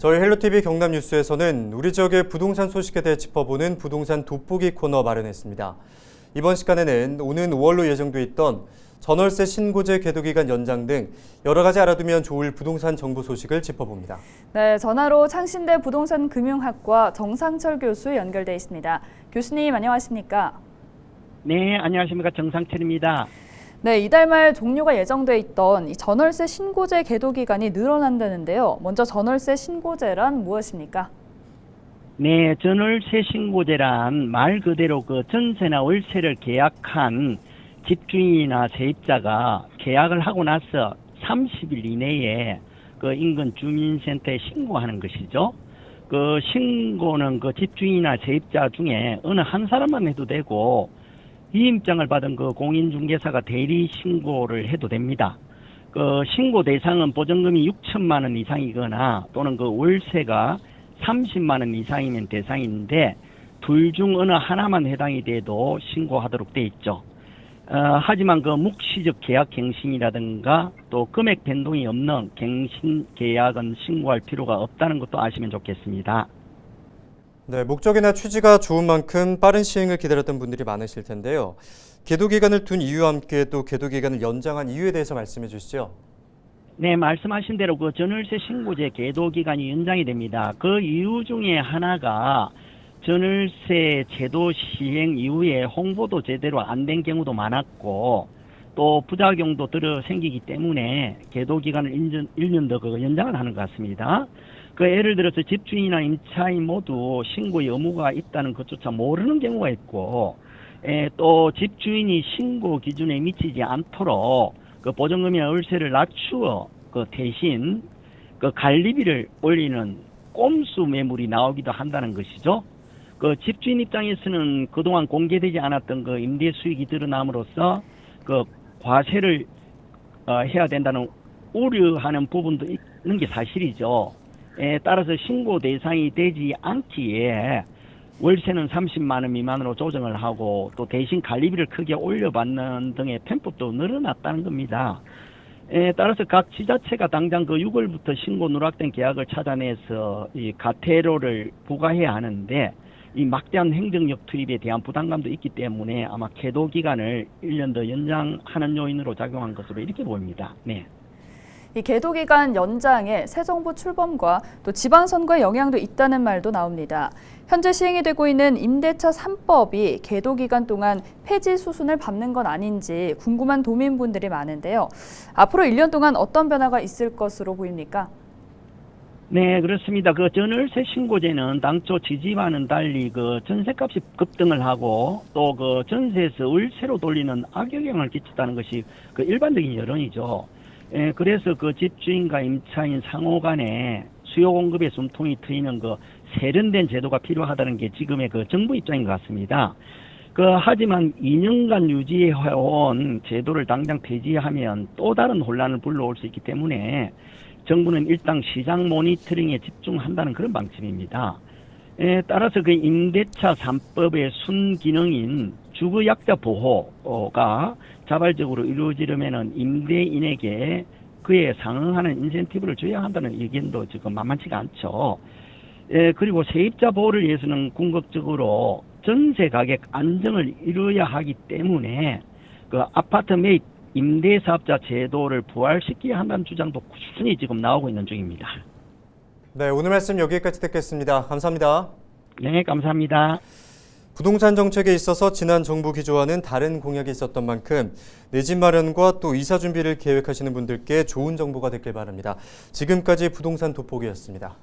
저희 헬로티비 경남 뉴스에서는 우리 지역의 부동산 소식에 대해 짚어보는 부동산 돋보기 코너 마련했습니다. 이번 시간에는 오는 5월로 예정돼 있던 전월세 신고제 계도기간 연장 등 여러 가지 알아두면 좋을 부동산 정보 소식을 짚어봅니다. 네, 전화로 창신대 부동산금융학과 정상철 교수 연결돼 있습니다. 교수님 안녕하십니까? 네, 안녕하십니까. 정상철입니다. 네, 이달 말 종료가 예정돼 있던 이 전월세 신고제 계도 기간이 늘어난다는데요. 먼저 전월세 신고제란 무엇입니까? 네, 전월세 신고제란 말 그대로 그 전세나 월세를 계약한 집주인이나 세입자가 계약을 하고 나서 30일 이내에 그 인근 주민센터에 신고하는 것이죠. 그 신고는 그 집주인이나 세입자 중에 어느 한 사람만 해도 되고 위임장을 받은 그 공인중개사가 대리 신고를 해도 됩니다. 그 신고 대상은 보증금이 6천만 원 이상이거나 또는 그 월세가 30만 원 이상이면 대상인데 둘 중 어느 하나만 해당이 돼도 신고하도록 돼 있죠. 하지만 그 묵시적 계약 갱신이라든가 또 금액 변동이 없는 갱신 계약은 신고할 필요가 없다는 것도 아시면 좋겠습니다. 네, 목적이나 취지가 좋은 만큼 빠른 시행을 기다렸던 분들이 많으실 텐데요. 계도 기간을 둔 이유와 함께 또 계도 기간을 연장한 이유에 대해서 말씀해 주시죠. 네, 말씀하신 대로 그 전월세 신고제 계도 기간이 연장이 됩니다. 그 이유 중에 하나가 전월세 제도 시행 이후에 홍보도 제대로 안 된 경우도 많았고 또 부작용도 들어 생기기 때문에 계도 기간을 1년 더 연장을 하는 것 같습니다. 그 예를 들어서 집주인이나 임차인 모두 신고 의무가 있다는 것조차 모르는 경우가 있고 또 집주인이 신고 기준에 미치지 않도록 그 보증금이나 월세를 낮추어 그 대신 그 관리비를 올리는 꼼수 매물이 나오기도 한다는 것이죠. 그 집주인 입장에서는 그동안 공개되지 않았던 그 임대 수익이 드러남으로써 그 과세를 해야 된다는 우려하는 부분도 있는 게 사실이죠. 따라서 신고 대상이 되지 않기에 월세는 30만 원 미만으로 조정을 하고 또 대신 관리비를 크게 올려받는 등의 편법도 늘어났다는 겁니다. 따라서 각 지자체가 당장 그 6월부터 신고 누락된 계약을 찾아내서 이 가태료를 부과해야 하는데 이 막대한 행정력 투입에 대한 부담감도 있기 때문에 아마 계도 기간을 1년 더 연장하는 요인으로 작용한 것으로 이렇게 보입니다. 네. 이 계도 기간 연장에 새 정부 출범과 또 지방선거의 영향도 있다는 말도 나옵니다. 현재 시행이 되고 있는 임대차 3법이 계도 기간 동안 폐지 수순을 밟는 건 아닌지 궁금한 도민분들이 많은데요. 앞으로 1년 동안 어떤 변화가 있을 것으로 보입니까? 네, 그렇습니다. 그 전월세 신고제는 당초 지지와는 달리 그 전세값이 급등을 하고 또 그 전세에서 월세로 돌리는 악영향을 끼쳤다는 것이 그 일반적인 여론이죠. 그래서 그 집주인과 임차인 상호 간에 수요 공급의 숨통이 트이는 그 세련된 제도가 필요하다는 게 지금의 그 정부 입장인 것 같습니다. 하지만 2년간 유지해온 제도를 당장 폐지하면 또 다른 혼란을 불러올 수 있기 때문에 정부는 일단 시장 모니터링에 집중한다는 그런 방침입니다. 따라서 그 임대차 3법의 순기능인 주거약자 보호가 자발적으로 이루어지려면 임대인에게 그에 상응하는 인센티브를 줘야 한다는 의견도 지금 만만치가 않죠. 그리고 세입자 보호를 위해서는 궁극적으로 전세 가격 안정을 이루어야 하기 때문에 그 아파트 매입 임대사업자 제도를 부활시켜야 한다는 주장도 꾸준히 지금 나오고 있는 중입니다. 네, 오늘 말씀 여기까지 듣겠습니다. 감사합니다. 네, 감사합니다. 부동산 정책에 있어서 지난 정부 기조와는 다른 공약이 있었던 만큼 내 집 마련과 또 이사 준비를 계획하시는 분들께 좋은 정보가 됐길 바랍니다. 지금까지 부동산 돋보기였습니다.